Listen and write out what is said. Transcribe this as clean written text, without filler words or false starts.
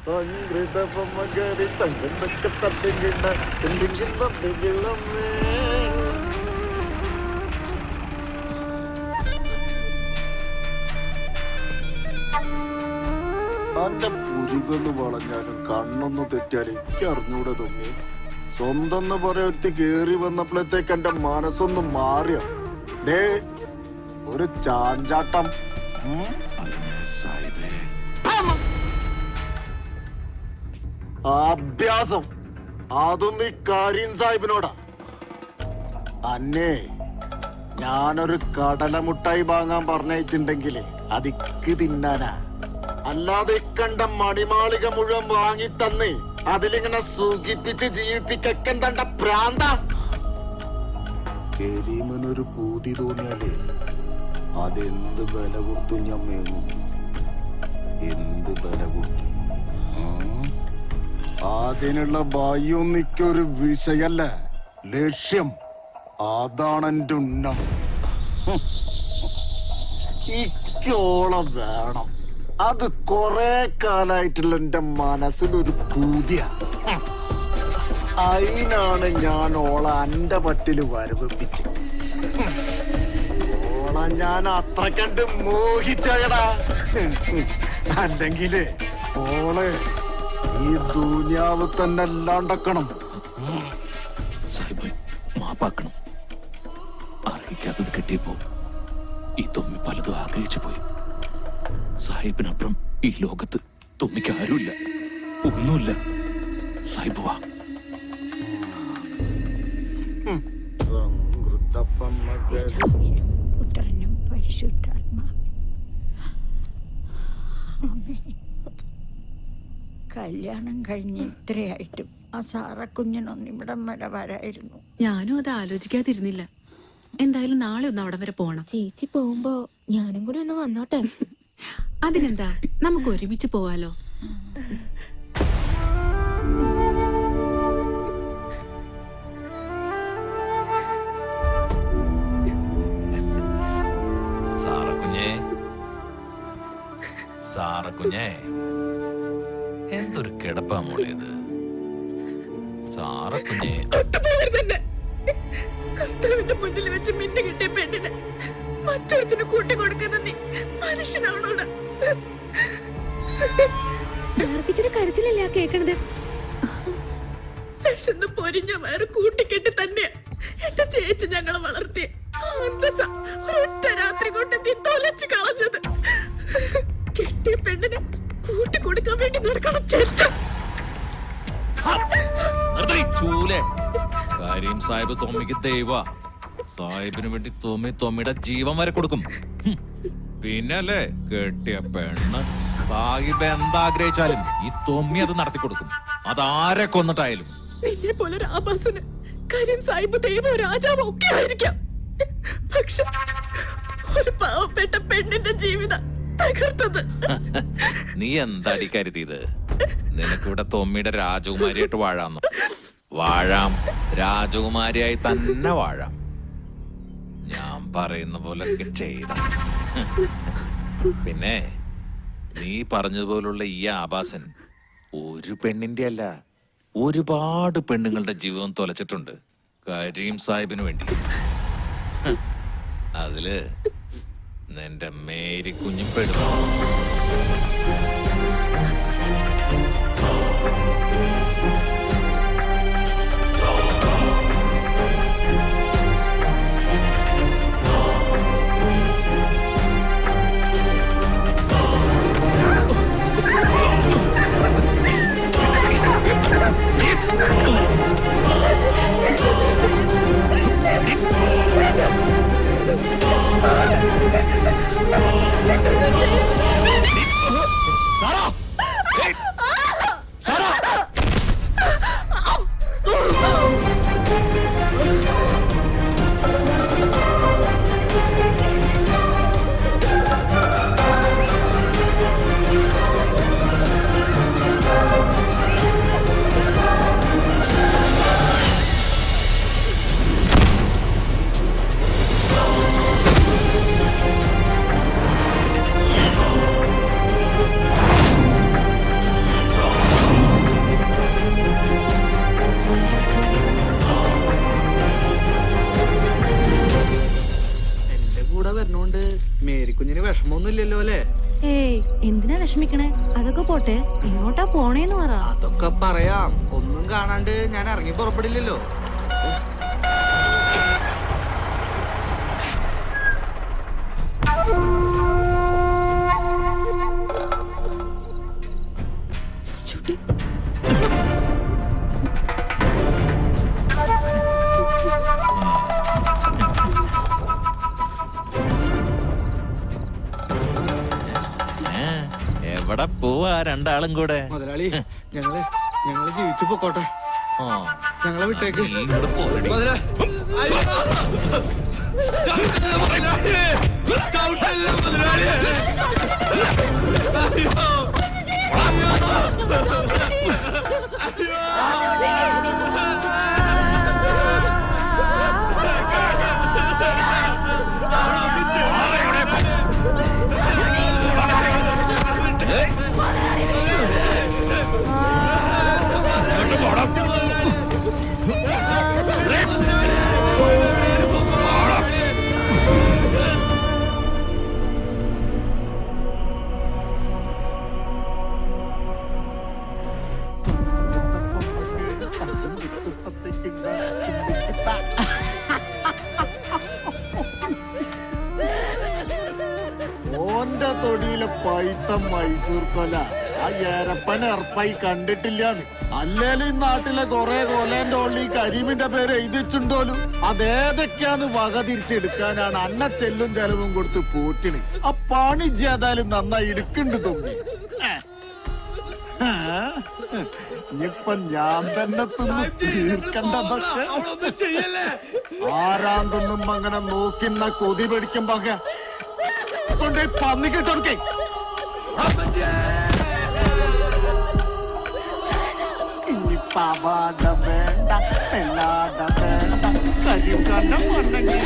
സംഗൃതമകരി തങ്കത്തൊക്കെ തട്ടുകിട എന്തെങ്കിലും തട്ടുകിളമേ. അന്റെ പുരികൊന്ന് വളഞ്ഞാലും കണ്ണൊന്ന് തെറ്റാലും എനിക്ക് അറിഞ്ഞൂടെ തോന്നി. സ്വന്തം പറയത്തി കേറി വന്നപ്പോഴത്തേക്ക് എന്റെ മനസ്സൊന്ന് മാറിയ ദേ ഒരു ചാഞ്ചാട്ടം. അഭ്യാസം അതും ഈ കരീം സാഹിബിനോടാ. അന്നേ ഞാനൊരു കടലമുട്ടായി വാങ്ങാൻ പറഞ്ഞയച്ചിണ്ടെങ്കില് അതിക്ക് തിന്നാനാ. അല്ലാതെ കണ്ട മണിമാളിക മുഴുവൻ വാങ്ങി തന്ന് അതിലിങ്ങനെ സുഖിപ്പിച്ച് ജീവിപ്പിക്കാൻ തണ്ട പ്രാന്ത. കരീമനൊരു പൂതി തോന്നിയാലേ അതെന്ത് ബല കൊടുത്തു ഞാൻ മേങ്ങും. എന്ത് ബല കൊടുത്തു. അതിനുള്ള ഭയം നിക്കൊരു വിഷയല്ല, ലക്ഷ്യം. അതാണ് എന്റെ ഉന്നം. ഇക്കോളം വേണം. അത് കൊറേ കാലായിട്ടുള്ള എന്റെ മനസ്സിലൊരു പൂതിയ. അതിനാണ് ഞാൻ ഓളെ എന്റെ പറ്റില് വരവിപ്പിച്ച്. ഓളെ ഞാൻ അത്ര കണ്ട് മോഹിച്ചകടാ. അല്ലെങ്കില് ഓളെ ഈ ദുനിയാവ് തന്നെ അല്ലാണ്ടക്കണം. സാഹിബ് മാപ്പാക്കണം. അറിയിക്കാത്തത് കിട്ടിയപ്പോ ഈ തൊമ്മി പലതും ആഗ്രഹിച്ചു പോയി. സാഹിബിനപ്പുറം ഈ ലോകത്ത് തൊമ്മിക്ക് ആരുമില്ല, ഒന്നുമില്ല. സാഹിബ് വാ. കല്യാണം കഴിഞ്ഞ് ഇത്രയായിട്ടും ആ സാറക്കുഞ്ഞിനൊന്നും ഇവിടം വരെ വരായിരുന്നു. ഞാനും അത് ആലോചിക്കാതിരുന്നില്ല. എന്തായാലും നാളെ ഒന്ന് അവിടെ വരെ പോണം. ചേച്ചി പോകുമ്പോ ഞാനും കൂടി ഒന്ന് വന്നോട്ടെ. അതിനെന്താ, നമുക്ക് ഒരുമിച്ച് പോവാലോ. സാറക്കുഞ്ഞേ, എന്തൊരു കിടപ്പാ മോളേത്. സാറക്കുഞ്ഞേ, കർത്താവിന്റെ മുന്നിൽ വെച്ച് മിന്നു കിട്ടിയ പെണ്ണിനെ മറ്റൊരുത്തിന് കൂട്ടിക്കൊടുക്കുന്ന നീ മനുഷ്യനാണോടാ? സാരഥിച്ചൊരു കരച്ചിലല്ലേ കേക്കണത്? വിശന്ന് പൊരിഞ്ഞ വയറ് കൂട്ടിക്കെട്ടി തന്നെയാ എന്റെ ചേച്ചി ഞങ്ങളെ വളർത്തിയ. ഒരൊറ്റ രാത്രി കൊണ്ട് നീ തൊലച്ചു കളഞ്ഞത്. കെട്ടിയ പെണ്ണിനെ കൂട്ടിക്കൊടുക്കാൻ വേണ്ടി നടക്കണം ചേച്ച. കരീം സാഹിബ് തൊമ്മിക്ക് ദൈവ. സാഹിബിന് വേണ്ടി തൊമ്മിയുടെ ജീവൻ വരെ കൊടുക്കും. പിന്നല്ലേ കെട്ടിയ പെണ്ണ്. സാഹിബ് എന്താഗ്രഹിച്ചാലും ഈ തൊമ്മി അത് നടത്തി കൊടുക്കും. അതാരെ കൊന്നിട്ടായാലും. നിന്നെ പോലെ ഒരു ആഭാസന് കരീം സാഹിബ് ദൈവോ രാജാവോ ഒക്കെ ആയിരിക്കാം. പക്ഷെ ഒരു പാവപ്പെട്ട പെണ്ണിന്റെ ജീവിതം തകർത്തത്. നീ എന്താടി കരുതിയത്? നിനക്കിവിടെ തൊമ്മിയുടെ രാജകുമാരിയായിട്ട് വാഴാന്നു. വാഴാം, രാജകുമാരിയായി തന്നെ വാഴാം. ഞാൻ പറയുന്ന പോലെ ചെയ്ത. പിന്നെ നീ പറഞ്ഞതുപോലുള്ള ഈ ആഭാസൻ ഒരു പെണ്ണിന്റെ അല്ല, ഒരുപാട് പെണ്ണുങ്ങളുടെ ജീവിതം തൊലച്ചിട്ടുണ്ട് കരീം സാഹിബിന് വേണ്ടി. അതില് നിന്റെ മേരി കുഞ്ഞും പെടുന്നു. വിഷമിക്കണേ? അതൊക്കെ പോട്ടെ, എങ്ങോട്ടാ പോണേന്ന് പറ. അതൊക്കെ പറയാം. ഒന്നും കാണാണ്ട് ഞാൻ ഇറങ്ങി പുറപ്പെടില്ലല്ലോ. എവിടെ പോവാ രണ്ടാളും കൂടെ? മുതലാളി, ഞങ്ങള് ജീവിച്ചു പൊക്കോട്ടെ. ആ, ഞങ്ങളെ വിട്ടേക്ക്. നീ ഇങ്ങോട്ട് പോരടി. മുതലാളി, അയ്യോ! ചവിട്ടല്ലേ മുതലാളി? ഓന്റെ തൊടിയിലെ പൈത്തം മൈസൂർ കൊല ആ ഏരപ്പൻ എറപ്പായി കണ്ടിട്ടില്ലാന്ന്. അല്ലേലും ഈ നാട്ടിലെ കൊറേ കൊലേന്റെ ഉള്ളിൽ ഈ കരീമിന്റെ പേര് എഴുതിച്ചുണ്ടോലും അതേതൊക്കെയാന്ന് വക തിരിച്ചെടുക്കാനാണ് അന്ന ചെല്ലും ചെലവും കൊടുത്ത് പൂട്ടിന്. ആ പണി ചെയ്താലും നന്നായി എടുക്കണ്ട് തോന്നി. ഇനിയിപ്പൊ ഞാൻ തന്നെ തിന്ന് തീർക്കണ്ടതൊക്കെ. ആരാന്തൊന്നും അങ്ങനെ നോക്കുന്ന കൊതി പിടിക്കുമ്പോ കൊണ്ടേ പന്നിക്കിട്ടൊടുക്കേ. ഇനി പവാട വേണ്ട, പെല്ലാട വേണ്ട, കരിം കണ്ണം കൊണ്ടെങ്കിൽ